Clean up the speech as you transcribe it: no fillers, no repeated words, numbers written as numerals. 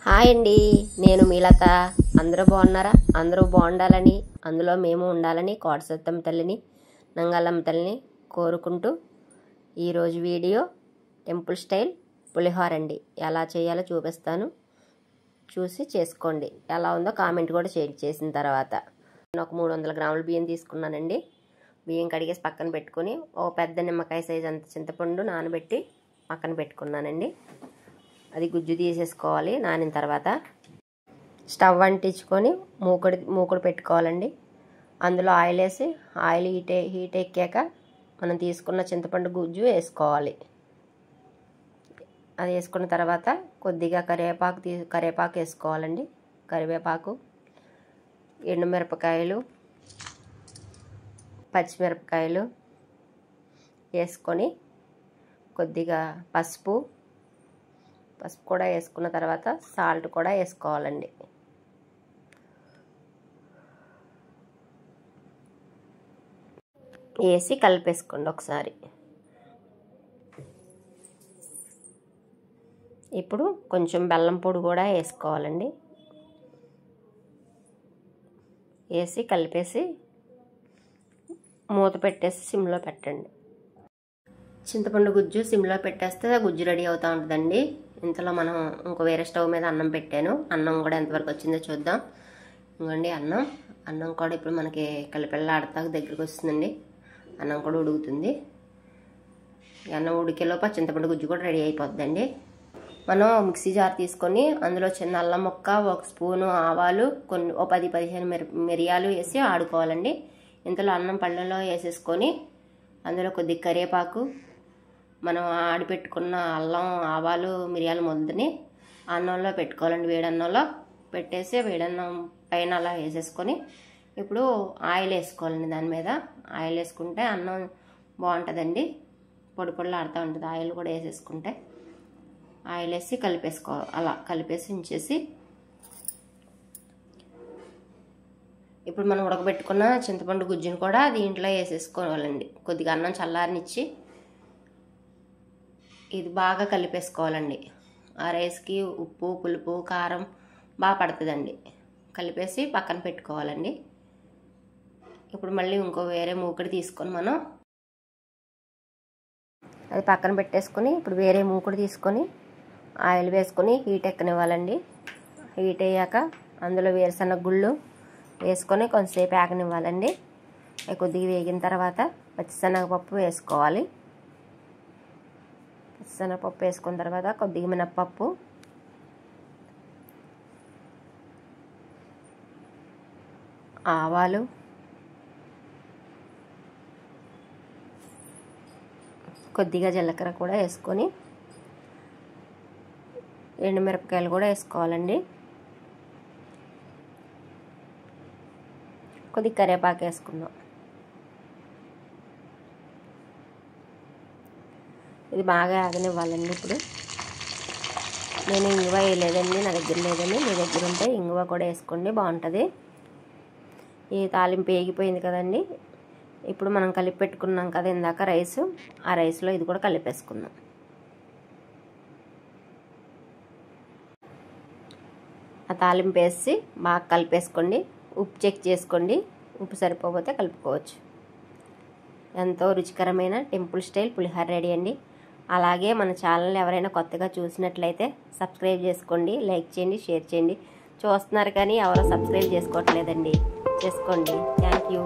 Hi అండి, నేను మీలత. అందరూ బాగున్నారా? అందరూ బాగుండాలని, అందులో మేము ఉండాలని కోటసత్తమ్మ తల్లిని, నంగాలమ్మ తల్లిని కోరుకుంటూ ఈరోజు వీడియో టెంపుల్ స్టైల్ పులిహోర అండి. ఎలా చేయాలో చూపిస్తాను, చూసి చేసుకోండి. ఎలా ఉందో కామెంట్ కూడా చేసిన తర్వాత. నేను ఒక 300 గ్రాముల బియ్యం తీసుకున్నానండి. బియ్యం కడిగేసి పక్కన పెట్టుకొని ఒక పెద్ద నిమ్మకాయ సైజ్ అంత చింతపండు నానబెట్టి పక్కన పెట్టుకున్నానండి. అది గుజ్జు తీసేసుకోవాలి. నానిన తర్వాత స్టవ్ అంటించుకొని మూకుడు పెట్టుకోవాలండి. అందులో ఆయిల్ వేసి ఆయిల్ హీట్ ఎక్కాక మనం తీసుకున్న చింతపండు గుజ్జు వేసుకోవాలి. అది వేసుకున్న తర్వాత కొద్దిగా కరివేపాకు వేసుకోవాలండి. కరివేపాకు, ఎండుమిరపకాయలు, పచ్చిమిరపకాయలు వేసుకొని కొద్దిగా పసుపు కూడా వేసుకున్న తర్వాత సాల్ట్ కూడా వేసుకోవాలండి. వేసి కలిపేసుకోండి ఒకసారి. ఇప్పుడు కొంచెం బెల్లం పొడి కూడా వేసుకోవాలండి. వేసి కలిపేసి మూత పెట్టేసి సిమ్లో పెట్టండి. చింతపండు గుజ్జు సిమ్లో పెట్టేస్తే గుజ్జు రెడీ అవుతూ ఉంటుందండి. ఇంతలో మనం ఇంకో వేరే స్టవ్ మీద అన్నం పెట్టాను. అన్నం కూడా ఎంతవరకు వచ్చిందో చూద్దాం. ఇంకోండి అన్నం కూడా ఇప్పుడు మనకి కలిపిల్లాడుతా దగ్గరికి వస్తుందండి. అన్నం కూడా ఉడుకుతుంది. అన్నం ఉడికేలోపు చింతపండు గుజ్జు కూడా రెడీ అయిపోతుందండి. మనం మిక్సీ జార్ తీసుకొని అందులో చిన్న అల్లం ముక్క, 1 స్పూను ఆవాలు, కొన్ని 10-15 మిరియాలు వేసి ఆడుకోవాలండి. ఇంతలో అన్నం పళ్ళెంలో వేసేసుకొని అందులో కొద్దిగా కరివేపాకు, మనం ఆడిపెట్టుకున్న అల్లం, ఆవాలు, మిరియాల ముద్దని అన్నంలో పెట్టుకోవాలండి. వేడన్నంలో పెట్టేసి వేడన్నం పైన అలా వేసేసుకొని ఇప్పుడు ఆయిల్ వేసుకోవాలండి. దాని మీద ఆయిల్ వేసుకుంటే అన్నం బాగుంటుందండి. పొడి ఆడుతూ ఉంటుంది. ఆయిల్ కూడా వేసేసుకుంటే ఆయిల్ వేసి కలిపేసుకోవాలి. అలా కలిపేసి ఉంచేసి ఇప్పుడు మనం ఉడకబెట్టుకున్న చింతపండు గుజ్జును కూడా దీంట్లో వేసేసుకోవాలండి. కొద్దిగా అన్నం చల్లారనిచ్చి ఇది బాగా కలిపేసుకోవాలండి. ఆ రైస్కి ఉప్పు, పులుపు, కారం బాగా పడుతుందండి. కలిపేసి పక్కన పెట్టుకోవాలండి. ఇప్పుడు మళ్ళీ ఇంకో వేరే మూకుడు తీసుకొని మనం అది పక్కన పెట్టేసుకొని ఇప్పుడు వేరే మూకుడు తీసుకొని ఆయిల్ వేసుకొని హీట్ ఎక్కనివ్వాలండి. హీట్ అయ్యాక అందులో వేరుశనగ గుళ్ళు వేసుకొని కొంతసేపు ఆగనివ్వాలండి. అవి కొద్దిగా వేగిన తర్వాత పచ్చిశనగపప్పు వేసుకోవాలి. పచ్చిశనగపప్పు వేసుకున్న తర్వాత కొద్దిగా మినప్పప్పు, ఆవాలు, కొద్దిగా జీలకర్ర కూడా వేసుకొని ఎండుమిరపకాయలు కూడా వేసుకోవాలండి. కొద్దిగా కరివేపాకు వేసుకుందాం. ఇది బాగా ఆగనివ్వాలండి. ఇప్పుడు నేను ఇంగువ వేయలేదండి, నా దగ్గర లేదండి. మీ దగ్గర ఉంటే ఇంగువ కూడా వేసుకోండి, బాగుంటుంది. ఈ తాలింపు వేగిపోయింది కదండి. ఇప్పుడు మనం కలిపి పెట్టుకున్నాం కదా ఇందాక రైస్, ఆ రైస్లో ఇది కూడా కలిపేసుకుందాం. ఆ తాలింపు వేసి బాగా కలిపేసుకోండి. ఉప్పు చెక్ చేసుకోండి. ఉప్పు సరిపోతే కలుపుకోవచ్చు. ఎంతో రుచికరమైన టెంపుల్ స్టైల్ పులిహోర రెడీ అండి. అలాగే మన ఛానల్ ఎవరైనా కొత్తగా చూసినట్లయితే సబ్స్క్రైబ్ చేసుకోండి, లైక్ చేయండి, షేర్ చేయండి. చూస్తున్నారు కానీ ఎవరో సబ్స్క్రైబ్ చేసుకోవట్లేదండి, చేసుకోండి. Thank you.